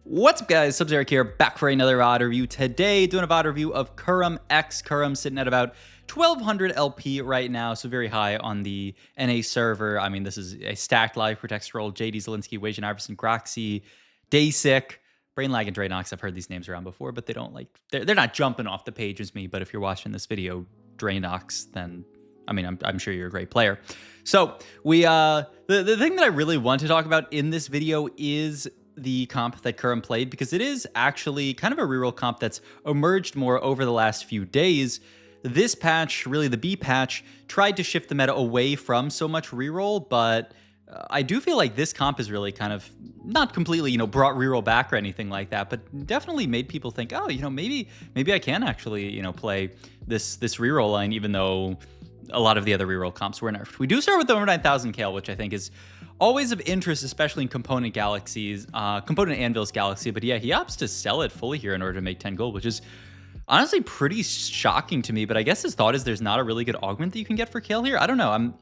What's up, guys? Sub-Zeric here, back for another VOD review. Today, doing a VOD review of Kurumx. Kurum's sitting at about 1200 LP right now, so very high on the NA server. I mean, this is a stacked live protect roll. JD, Zielinski, Wajan, Iverson, Groxy, Daysick, Brainlag, and Draynox. I've heard these names around before, but they don't they're not jumping off the page as me. But if you're watching this video, Draynox, then I mean, I'm sure you're a great player. So we the thing that I really want to talk about in this video is the comp that Kurum played, because it is actually kind of a reroll comp that's emerged more over the last few days. This patch, really the B patch, tried to shift the meta away from so much reroll, but I do feel like this comp is really kind of not completely, brought reroll back or anything like that, but definitely made people think, oh, maybe I can actually, play this reroll line, even though a lot of the other reroll comps were nerfed. We do start with the over 9,000 Kale, which I think is always of interest, especially in component galaxies, component anvils galaxy. But yeah, he opts to sell it fully here in order to make 10 gold, which is honestly pretty shocking to me. But I guess his thought is there's not a really good augment that you can get for Kale here. I don't know. I'm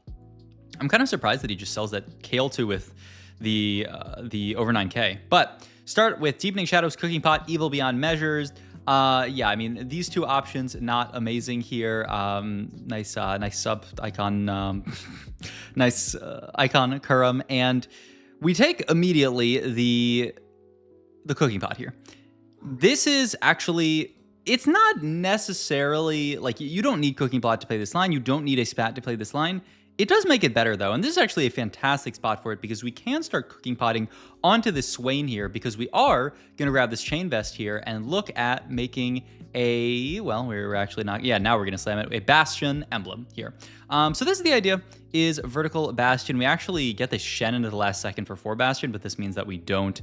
kind of surprised that he just sells that Kale 2 with the over 9K. But start with Deepening Shadows, Cooking Pot, Evil Beyond Measures. Yeah, I mean, these two options, not amazing here. Nice sub icon, nice icon Kurum. And we take immediately the Cooking Pot here. This is actually, it's not necessarily, like, you don't need Cooking Pot to play this line. You don't need a spat to play this line. It does make it better, though, and this is actually a fantastic spot for it, because we can start Cooking Potting onto this Swain here, because we are going to grab this Chain Vest here and look at making a, well, we're actually not, yeah, now we're going to slam it, a Bastion emblem here. So this is the idea, is vertical Bastion. We actually get the Shen into the last second for 4 Bastion, but this means that we don't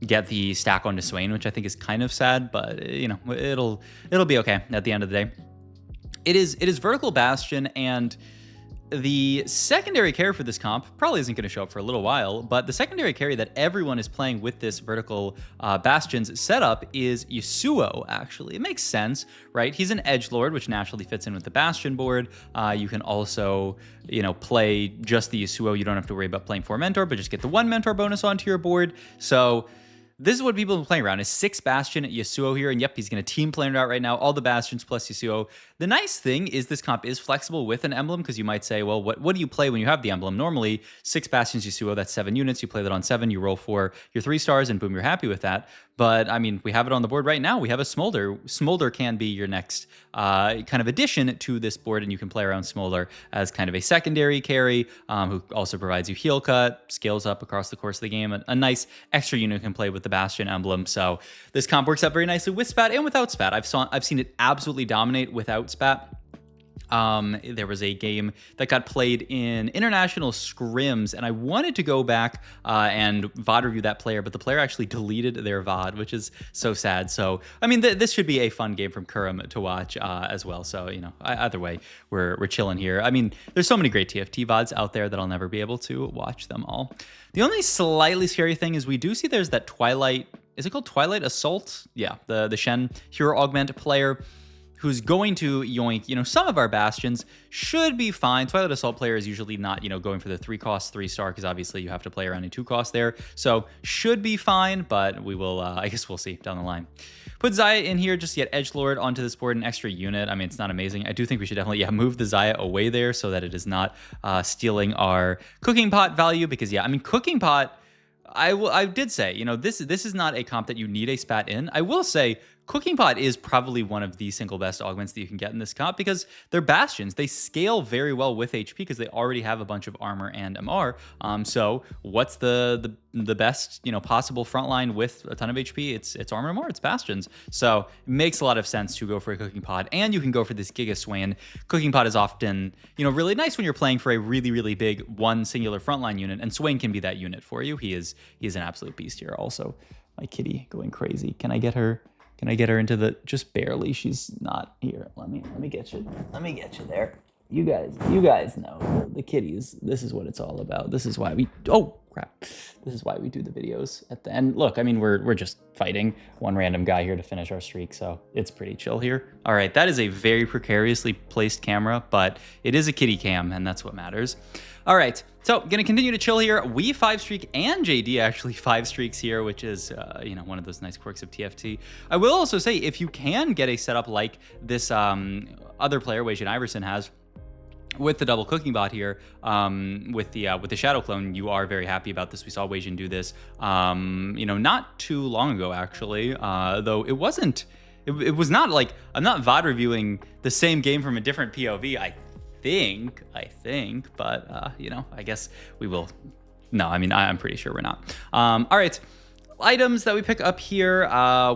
get the stack onto Swain, which I think is kind of sad, but, it'll be okay at the end of the day. It is vertical Bastion, and the secondary carry for this comp probably isn't going to show up for a little while, but the secondary carry that everyone is playing with this vertical Bastions setup is Yasuo, actually. It makes sense, right? He's an edgelord, which naturally fits in with the Bastion board. You can also, play just the Yasuo. You don't have to worry about playing 4 Mentor, but just get the 1 Mentor bonus onto your board. So this is what people have been playing around, is 6 Bastion Yasuo here. And yep, he's going to team plan it out right now. All the Bastions plus Yasuo. The nice thing is this comp is flexible with an emblem, because you might say, well, what do you play when you have the emblem? Normally, 6 Bastions Yasuo, that's 7 units. You play that on 7, you roll for your 3 stars, and boom, you're happy with that. But, I mean, we have it on the board right now. We have a Smolder. Smolder can be your next kind of addition to this board, and you can play around Smolder as kind of a secondary carry, who also provides you heal cut, scales up across the course of the game. A nice extra unit you can play with the Bastion emblem. So this comp works out very nicely with Spat and without Spat. I've seen it absolutely dominate without Spat. There was a game that got played in international scrims, and I wanted to go back and VOD review that player, but the player actually deleted their VOD, which is so sad. So, I mean, this should be a fun game from Kurum to watch as well. So, either way, we're chilling here. I mean, there's so many great TFT VODs out there that I'll never be able to watch them all. The only slightly scary thing is we do see there's that Twilight, is it called Twilight Assault? Yeah, the Shen Hero Augment player, who's going to yoink, some of our Bastions should be fine. Twilight Assault player is usually not, going for the 3-cost 3-star, because obviously you have to play around a 2-cost there. So should be fine, but we will, I guess we'll see down the line. Put Xayah in here just to get Edgelord onto this board, an extra unit. I mean, it's not amazing. I do think we should definitely, move the Xayah away there so that it is not stealing our Cooking Pot value, because, I mean, Cooking Pot, I did say, this is not a comp that you need a spat in. I will say Cooking Pot is probably one of the single best augments that you can get in this comp, because they're Bastions. They scale very well with HP because they already have a bunch of armor and MR. So what's the best possible frontline with a ton of HP? It's armor and MR. It's Bastions. So it makes a lot of sense to go for a Cooking Pot, and you can go for this Giga Swain. Cooking Pot is often really nice when you're playing for a really, really big one singular frontline unit, and Swain can be that unit for you. He is an absolute beast here. Also, my kitty going crazy. Can I get her? Can I get her into the, just barely, she's not here. Let me get you there. You guys know the kitties. This is what it's all about. This is why we, oh crap. This is why we do the videos at the end. Look, I mean, we're just fighting one random guy here to finish our streak, so it's pretty chill here. All right, that is a very precariously placed camera, but it is a kitty cam, and that's what matters. All right, so gonna continue to chill here. We 5-streak and JD actually 5 streaks here, which is you know, one of those nice quirks of TFT. I will also say, if you can get a setup like this other player, Wei Jin Iverson, has, with the double cooking bot here, with the shadow clone, you are very happy about this. We saw Wei Jin do this, you know, not too long ago actually, though it wasn't. It was not like, I'm not VOD reviewing the same game from a different POV. I think, but you know, I guess we will. No, I mean, I'm pretty sure we're not. All right. Items that we pick up here,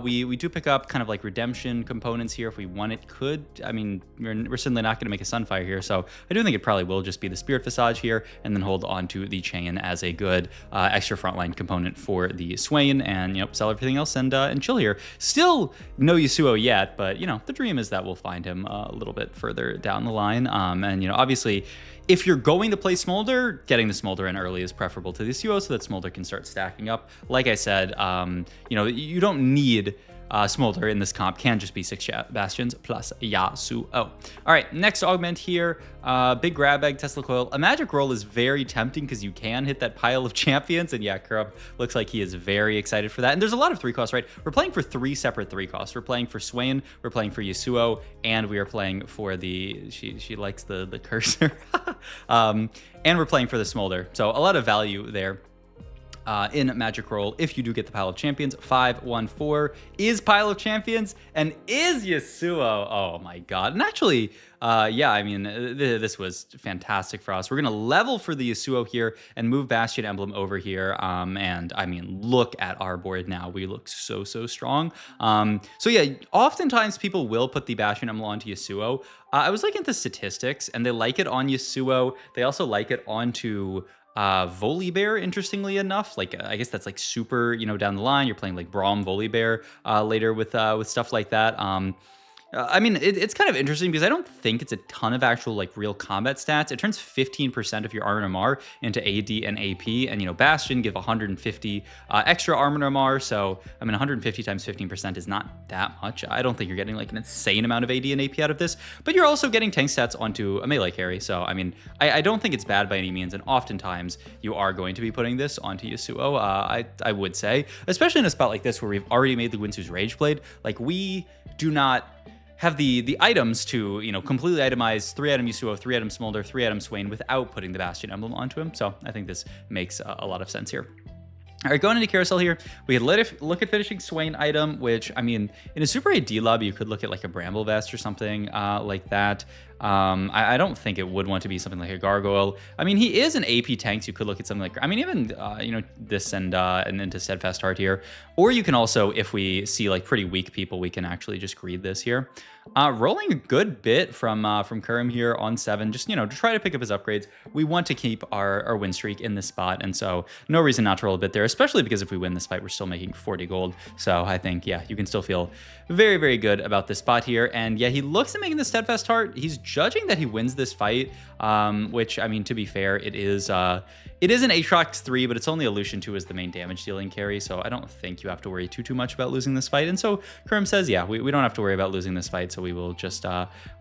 we do pick up kind of like redemption components here if we want it. Could, I mean, we're certainly not going to make a Sunfire here, so I do think it probably will just be the Spirit Visage here, and then hold on to the chain as a good extra frontline component for the Swain, and, you know, sell everything else and chill here. Still no Yasuo yet, but, you know, the dream is that we'll find him a little bit further down the line. And, you know, obviously, if you're going to play Smolder, getting the Smolder in early is preferable to the Yasuo so that Smolder can start stacking up. Like I said, you know, you don't need Smolder in this comp, can just be 6 Bastions plus Yasuo. All right, next augment here, big grab bag, Tesla coil. A magic roll is very tempting because you can hit that pile of champions, and yeah, Kurumx looks like he is very excited for that. And there's a lot of 3 costs, right? We're playing for 3 separate 3 costs. We're playing for Swain, we're playing for Yasuo, and we are playing for the, she likes the cursor, and we're playing for the Smolder. So a lot of value there. In Magic Roll, if you do get the Pile of Champions. 514 is Pile of Champions and is Yasuo. Oh my god. And actually, yeah, I mean, this was fantastic for us. We're going to level for the Yasuo here and move Bastion Emblem over here. And I mean, look at our board now. We look so strong. So yeah, oftentimes people will put the Bastion Emblem onto Yasuo. I was looking at the statistics, and they like it on Yasuo. They also like it onto Volibear, interestingly enough. Like, I guess that's like super, you know, down the line. You're playing like Braum Volibear later with stuff like that. I mean, it's kind of interesting because I don't think it's a ton of actual like real combat stats. It turns 15% of your armor and MR into AD and AP, and, you know, Bastion give 150 extra armor and MR. So I mean, 150 times 15% is not that much. I don't think you're getting like an insane amount of AD and AP out of this, but you're also getting tank stats onto a melee carry. So I mean, I don't think it's bad by any means, and oftentimes you are going to be putting this onto Yasuo. I would say, especially in a spot like this where we've already made the Guinsoo's Rageblade. Like, we do not have the items to, you know, completely itemize 3-item Yasuo, 3-item Smolder, 3-item Swain without putting the Bastion Emblem onto him. So I think this makes a lot of sense here. All right, going into carousel here, we could look at finishing Swain item, which, I mean, in a super AD lobby, you could look at like a Bramble Vest or something like that. I don't think it would want to be something like a Gargoyle. I mean, he is an AP tank, so you could look at something like, I mean, even, you know, this and into Steadfast Heart here. Or you can also, if we see like pretty weak people, we can actually just greed this here. Rolling a good bit from Kurumx here on 7, just, you know, to try to pick up his upgrades. We want to keep our win streak in this spot, and so no reason not to roll a bit there, especially because if we win this fight, we're still making 40 gold. So I think, yeah, you can still feel very good about this spot here. And yeah, he looks at making the Steadfast Heart. He's judging that he wins this fight, which, I mean, to be fair, it is an Aatrox 3, but it's only a Lucian 2 as the main damage dealing carry, so I don't think you have to worry too much about losing this fight. And so Kurumx says, yeah, we don't have to worry about losing this fight, so we will just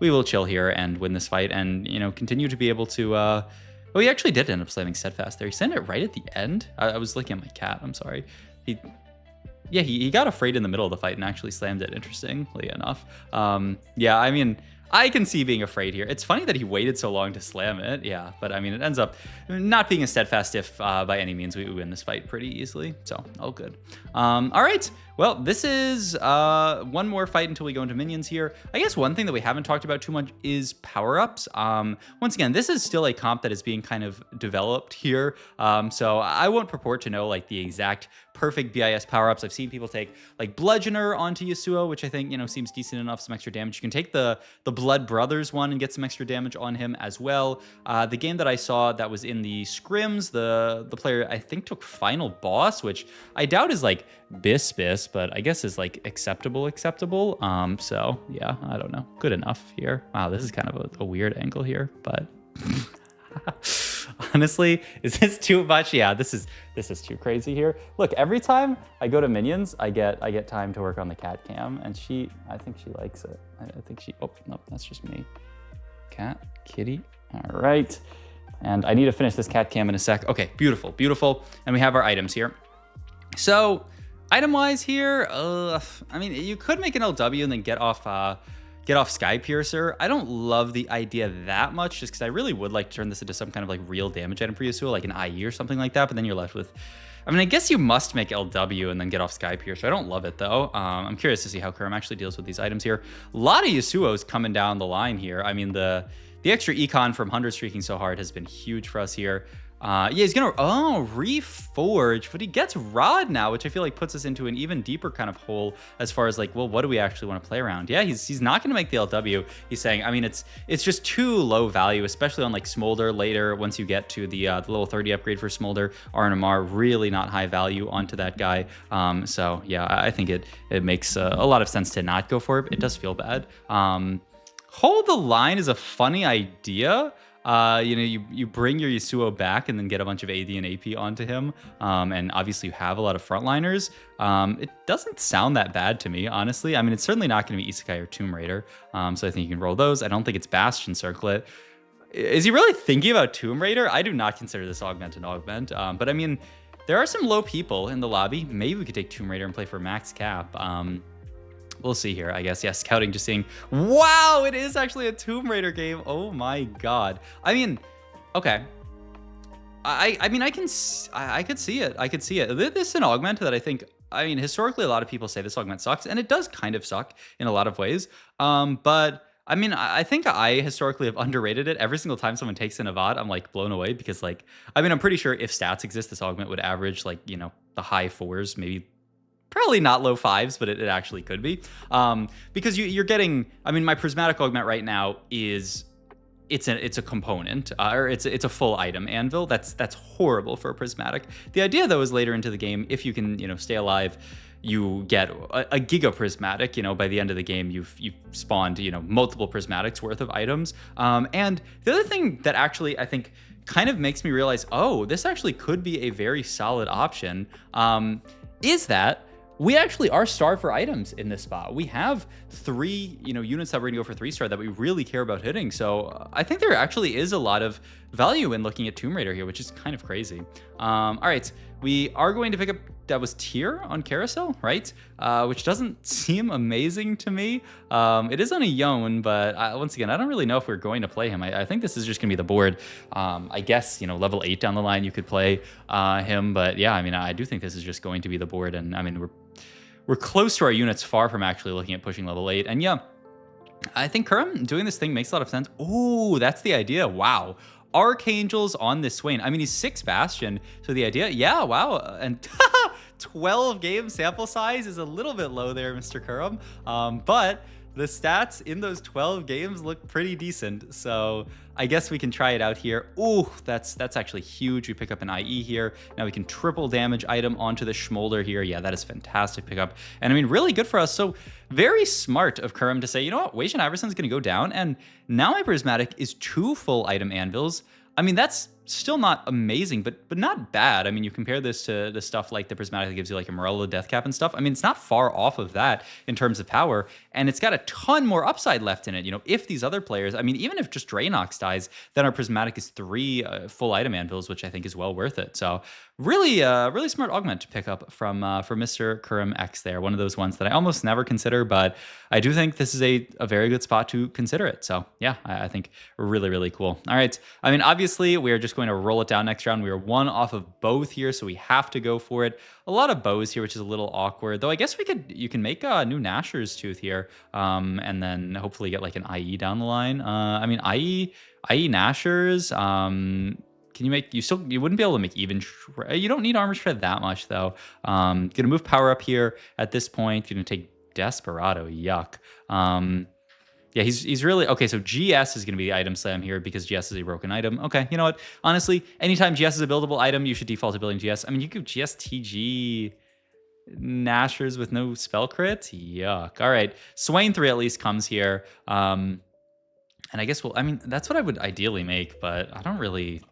we will chill here and win this fight, and, you know, continue to be able to oh, he actually did end up slamming Steadfast there. He slammed it right at the end. I was looking at my cat, I'm sorry. He got afraid in the middle of the fight and actually slammed it, interestingly enough. Yeah, I mean, I can see being afraid here. It's funny that he waited so long to slam it, yeah, but I mean, it ends up not being a Steadfast if by any means. We win this fight pretty easily, so all good. All right, well, this is one more fight until we go into minions here. I guess one thing that we haven't talked about too much is power-ups. Once again, this is still a comp that is being kind of developed here, so I won't purport to know like the exact perfect BIS power-ups. I've seen people take like Bludgeoner onto Yasuo, which I think, you know, seems decent enough, some extra damage. You can take the Blood Brothers one and get some extra damage on him as well. The game that I saw that was in the scrims, the player I think took Final Boss, which I doubt is like Bis, but I guess is like acceptable. So yeah, I don't know. Good enough here. Wow, this is kind of a weird angle here, but honestly, is this too much? Yeah, this is too crazy here. Look, every time I go to minions, I get time to work on the cat cam, and I think she likes it. I think she, oh, no, that's just me. Cat, kitty, all right. And I need to finish this cat cam in a sec. Okay, beautiful, beautiful. And we have our items here. So item-wise here, I mean, you could make an LW and then get off Sky Piercer. I don't love the idea that much, just because I really would like to turn this into some kind of like real damage item for Yasuo, like an IE or something like that. But then you're left with, I mean, I guess you must make LW and then get off Sky Piercer. I don't love it though. I'm curious to see how Kurumx actually deals with these items here. A lot of Yasuo's coming down the line here. I mean, the extra econ from 100 streaking so hard has been huge for us here. Yeah, he's gonna, reforge, but he gets Rod now, which I feel like puts us into an even deeper kind of hole as far as like, well, what do we actually want to play around? Yeah, he's not gonna make the LW. He's saying, I mean, it's just too low value, especially on like Smolder later. Once you get to the level 30 upgrade for Smolder, RNMR, really not high value onto that guy. So yeah, I think it makes a lot of sense to not go for it. It does feel bad. Hold the line is a funny idea. You know, you bring your Yasuo back and then get a bunch of AD and AP onto him. And obviously you have a lot of frontliners. It doesn't sound that bad to me, honestly. I mean, it's certainly not going to be Isekai or Tomb Raider. So I think you can roll those. I don't think it's Bastion Circlet. Is he really thinking about Tomb Raider? I do not consider this Augment an Augment. But I mean, there are some low people in the lobby. Maybe we could take Tomb Raider and play for max cap. We'll see here, I guess. Yeah, scouting, just seeing. Wow, it is actually a Tomb Raider game. Oh my god. I mean, okay. I mean, I could see it. I could see it. This is an augment that I think, I mean, historically, a lot of people say this augment sucks, and it does kind of suck in a lot of ways. But I mean, I think I historically have underrated it. Every single time someone takes in a VOD, I'm like blown away because, like, I mean, I'm pretty sure if stats exist, this augment would average like, you know, the high 4s, maybe. Probably not low 5s, but it actually could be. Because you're getting, I mean, my prismatic augment right now is, it's a component, or it's a full item anvil. That's horrible for a prismatic. The idea though is later into the game, if you can, you know, stay alive, you get a giga prismatic. You know, by the end of the game, you've spawned, you know, multiple prismatics worth of items. And the other thing that actually I think kind of makes me realize, oh, this actually could be a very solid option, is that we actually are starved for items in this spot. We have 3, you know, units that we're gonna go for 3-star that we really care about hitting. So I think there actually is a lot of value in looking at Tomb Raider here, which is kind of crazy. All right, we are going to pick up, that was Tier on Carousel, right? Which doesn't seem amazing to me. It is on a Yone, but once again, I don't really know if we're going to play him. I think this is just gonna be the board. I guess, you know, level 8 down the line, you could play him, but yeah, I mean, I do think this is just going to be the board. And I mean, we're close to our units, far from actually looking at pushing level 8. And yeah, I think Kurumx doing this thing makes a lot of sense. Oh, that's the idea. Wow. Archangels on this Swain. I mean, he's 6 Bastion. So the idea, yeah, wow. And 12 game sample size is a little bit low there, Mr. Kurumx. But the stats in those 12 games look pretty decent. So I guess we can try it out here. Ooh, that's actually huge. We pick up an IE here. Now we can triple damage item onto the Smolder here. Yeah, that is fantastic pickup. And I mean, really good for us. So very smart of Kurumx to say, you know what, Wei Shen Iverson's going to go down. And now my prismatic is 2 full item anvils. I mean, that's still not amazing, but not bad. I mean, you compare this to the stuff like the prismatic that gives you like a Morello death cap and stuff. I mean, it's not far off of that in terms of power, and it's got a ton more upside left in it. You know, if these other players, I mean, even if just Draynox dies, then our prismatic is 3 full item anvils, which I think is well worth it. So really, really smart augment to pick up from Mr. Kurumx there. One of those ones that I almost never consider, but I do think this is a very good spot to consider it. So yeah, I think really, really cool. All right. I mean, obviously we are just going to roll it down next round. We are 1 off of both here, so we have to go for it. A lot of bows here, which is a little awkward, though I guess you can make a new Nashor's Tooth here, and then hopefully get like an IE down the line. I mean, IE Nashor's, can you make, you wouldn't be able to make even, you don't need armor shred that much though. Gonna move power up here at this point. You're gonna take Desperado, yuck. Yeah, he's really, okay, so GS is going to be the item slam here because GS is a broken item. Okay, you know what? Honestly, anytime GS is a buildable item, you should default to building GS. I mean, you give GS TG Nashers with no spell crit? Yuck. All right, Swain 3 at least comes here. And I guess, well, I mean, that's what I would ideally make, but I don't really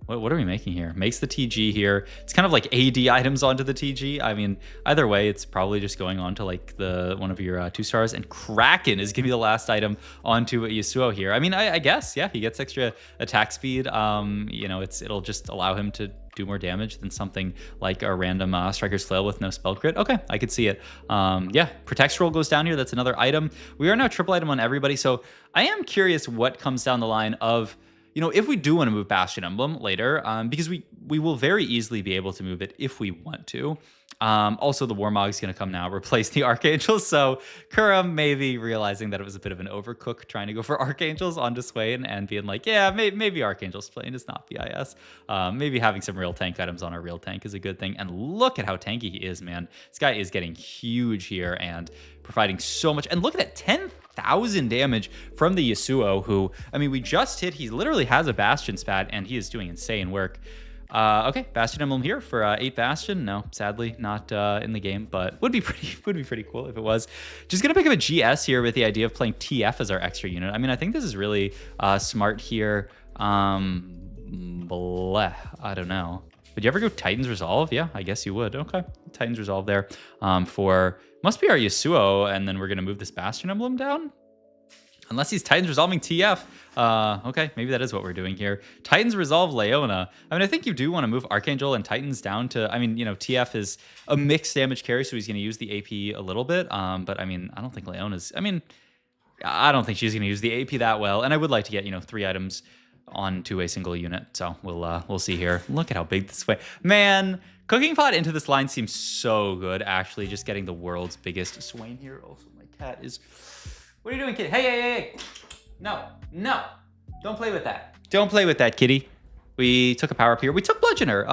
What are we making here? Makes the TG here. It's kind of like AD items onto the TG. I mean, either way, it's probably just going on to like one of your 2-stars. And Kraken is gonna be the last item onto Yasuo here. I mean, I guess, yeah, he gets extra attack speed. You know, it'll just allow him to do more damage than something like a random Striker's Flail with no spell crit. Okay, I could see it. Yeah, Protect Scroll goes down here. That's another item. We are now triple item on everybody. So I am curious what comes down the line of, you know, if we do want to move Bastion Emblem later, because we will very easily be able to move it if we want to. Also, the Warmog is going to come now, replace the Archangels. So Kurum maybe realizing that it was a bit of an overcook trying to go for Archangels onto Swain and being like, yeah, maybe Archangels playing is not BIS. Maybe having some real tank items on our real tank is a good thing. And look at how tanky he is, man. This guy is getting huge here and providing so much. And look at that, 10,000 damage from the Yasuo, who, I mean, we just hit, he literally has a Bastion spat and he is doing insane work. Okay, Bastion Emblem here for 8 Bastion. No, sadly not in the game, but would be pretty cool if it was. Just gonna pick up a GS here with the idea of playing TF as our extra unit. I mean, I think this is really smart here. Bleh, I don't know. Would you ever go Titan's Resolve? Yeah, I guess you would. Okay, Titan's Resolve there for must be our Yasuo, and then we're gonna move this Bastion Emblem down. Unless he's Titans resolving TF. Okay, maybe that is what we're doing here. Titans resolve Leona. I mean, I think you do want to move Archangel and Titans down to, I mean, you know, TF is a mixed damage carry, so he's going to use the AP a little bit. But I mean, I don't think Leona's, I mean, I don't think she's going to use the AP that well. And I would like to get, you know, 3 items onto a single unit. So we'll see here. Look at how big this way. Man, Cooking Pot into this line seems so good, actually. Just getting the world's biggest Swain here. Also, my cat is... What are you doing, kid? Hey. No. Don't play with that. Don't play with that, kitty. We took a power up here. We took Bludgeoner.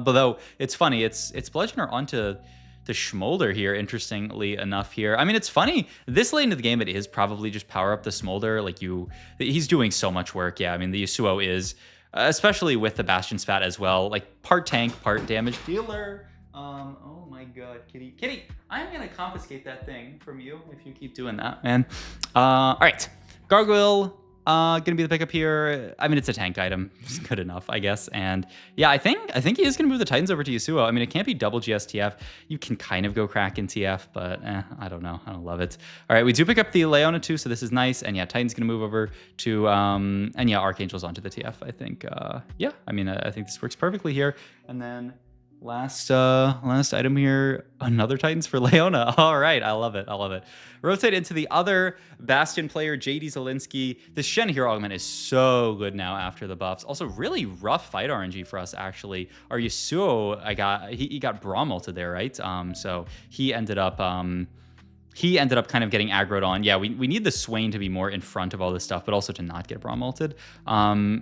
But though, it's funny. It's Bludgeoner onto the Smolder here, interestingly enough here. I mean, it's funny. This late into the game, it is probably just power up the Smolder. Like, he's doing so much work. Yeah, I mean, the Yasuo is, especially with the Bastion Spat as well, like part tank, part damage dealer. Oh my god, kitty, I'm gonna confiscate that thing from you if you keep doing that, man. All right, Gargoyle, gonna be the pickup here. I mean, it's a tank item, it's good enough, I guess. And yeah, I think he is gonna move the Titans over to Yasuo. I mean, it can't be double GSTF. You can kind of go Kraken TF, but I don't know, I don't love it. All right, we do pick up the Leona too, so this is nice. And yeah, Titan's gonna move over to, and yeah, Archangel's onto the TF, I think. Yeah, I mean, I think this works perfectly here. And then last item here, another Titans for Leona. All right, I love it. Rotate into the other Bastion player, JD Zielinski. The Shen here augment is so good now after the buffs. Also, really rough fight RNG for us, actually. Our Yasuo, he got Braum ulted there, right? So he ended up kind of getting aggroed on. Yeah, we need the Swain to be more in front of all this stuff, but also to not get Braum ulted.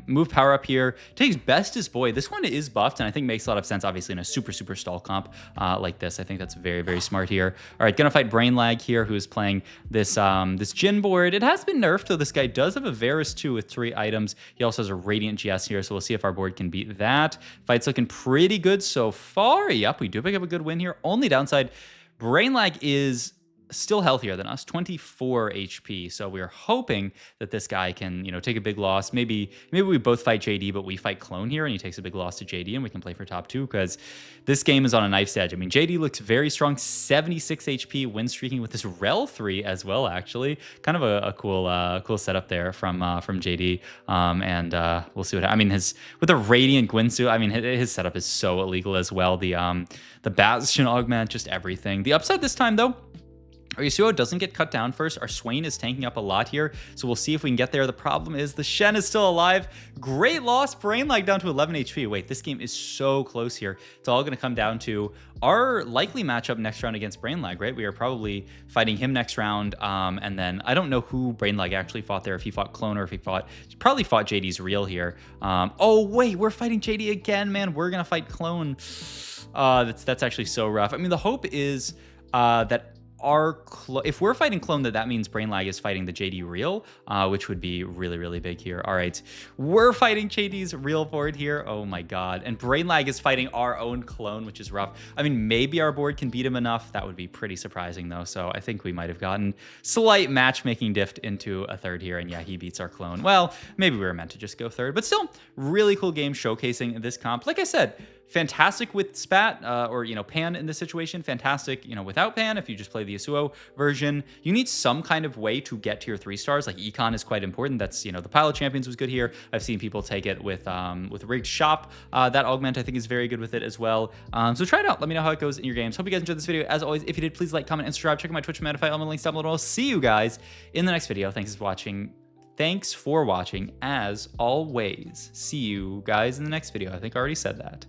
Move power up here. Takes Bestest Boy. This one is buffed, and I think makes a lot of sense, obviously, in a super stall comp like this. I think that's very smart here. All right, gonna fight Brain Lag here, who is playing this Jhin board. It has been nerfed, so this guy does have a Varus 2 with 3 items. He also has a Radiant GS here, so we'll see if our board can beat that. Fight's looking pretty good so far. Yep, we do pick up a good win here. Only downside, Brain Lag is still healthier than us, 24 HP. So we're hoping that this guy can, you know, take a big loss. Maybe we both fight JD, but we fight Clone here, and he takes a big loss to JD, and we can play for top 2, because this game is on a knife's edge. I mean, JD looks very strong, 76 HP, win streaking with this Rel 3 as well, actually. Kind of a cool setup there from JD. And we'll see what I mean. With the Radiant Gwynsu, I mean, his setup is so illegal as well. The Bastion augment, just everything. The upside this time, though, our Yasuo doesn't get cut down first. Our Swain is tanking up a lot here, so we'll see if we can get there. The problem is the Shen is still alive. Great loss. Brain Lag down to 11 HP. Wait, this game is so close here. It's all going to come down to our likely matchup next round against Brain Lag, right? We are probably fighting him next round, and then I don't know who Brain Lag actually fought there, if he fought Clone or if he probably fought JD's Real here. Oh, wait, we're fighting JD again, man. We're going to fight Clone. That's actually so rough. I mean, the hope is that if we're fighting clone, that means brain lag is fighting the JD real, which would be really, really big here. All right, we're fighting JD's real board here. Oh my god. And brain lag is fighting our own clone, which is rough. I mean, maybe our board can beat him enough. That would be pretty surprising though. So I think we might have gotten slight matchmaking diff into a third here. And yeah, he beats our clone. Well, maybe we were meant to just go third, but still really cool game showcasing this comp. Like I said, fantastic with Spat, or, you know, Pan in this situation. Fantastic, you know, without Pan, if you just play the Yasuo version. You need some kind of way to get to your 3 stars. Like, Econ is quite important. That's, you know, the Pilot Champions was good here. I've seen people take it with Rigged Shop. That Augment, I think, is very good with it as well. So try it out. Let me know how it goes in your games. Hope you guys enjoyed this video. As always, if you did, please like, comment, and subscribe. Check out my Twitch Manify. All my links down below. I'll see you guys in the next video. Thanks for watching. As always. See you guys in the next video. I think I already said that.